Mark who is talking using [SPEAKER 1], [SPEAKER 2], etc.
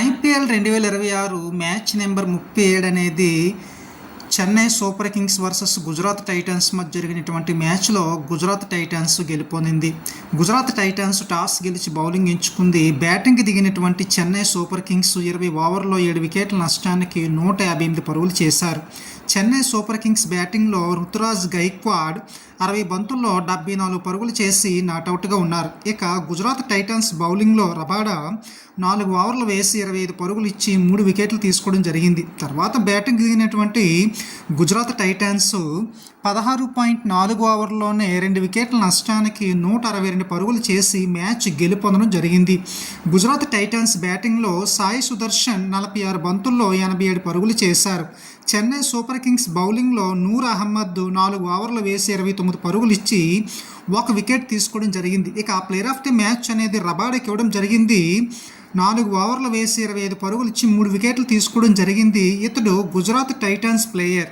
[SPEAKER 1] IPL 2026 match number 37 అనేది Chennai super kings versus Gujarat titans మధ్య జరిగినటువంటి మ్యాచ్లో గుజరాత్ టైటన్స్ గెలుపొందింది. గుజరాత్ టైటన్స్ టాస్ గెలిచి బౌలింగ్ ఎంచుకుంది. బ్యాటింగ్కి దిగినటువంటి చెన్నై సూపర్ కింగ్స్ 20 ఓవర్లో 7 వికెట్ల నష్టానికి 158 పరుగులు చేశారు. చెన్నై సూపర్ కింగ్స్ బ్యాటింగ్లో రుతురాజ్ గైక్వాడ్ 60 బంతుల్లో 74 పరుగులు చేసి నాటౌట్గా ఉన్నారు. ఇక గుజరాత్ టైటన్స్ బౌలింగ్లో రబాడా 4 ఓవర్లు వేసి 25 పరుగులు ఇచ్చి 3 వికెట్లు తీసుకోవడం జరిగింది. తర్వాత బ్యాటింగ్ దిగినటువంటి గుజరాత్ టైటన్స్ 16.4 ఓవర్లోనే 2 వికెట్ల నష్టానికి 162 పరుగులు చేసి మ్యాచ్ గెలుపొందడం జరిగింది. గుజరాత్ టైటన్స్ బ్యాటింగ్లో సాయి సుదర్శన్ 46 బంతుల్లో 87 పరుగులు చేశారు. చెన్నై సూపర్ కింగ్స్ బౌలింగ్లో నూర్ అహ్మద్ 4 ఓవర్లు వేసి 29 పరుగులు ఇచ్చి 1 వికెట్ తీసుకోవడం జరిగింది. ఇక ప్లేయర్ ఆఫ్ ది మ్యాచ్ అనేది రబాడాకి ఇవ్వడం జరిగింది. 4 ఓవర్లు వేసి 25 పరుగులు ఇచ్చి 3 వికెట్లు తీసుకోవడం జరిగింది. ఇతడు గుజరాత్ టైటన్స్ ప్లేయర్.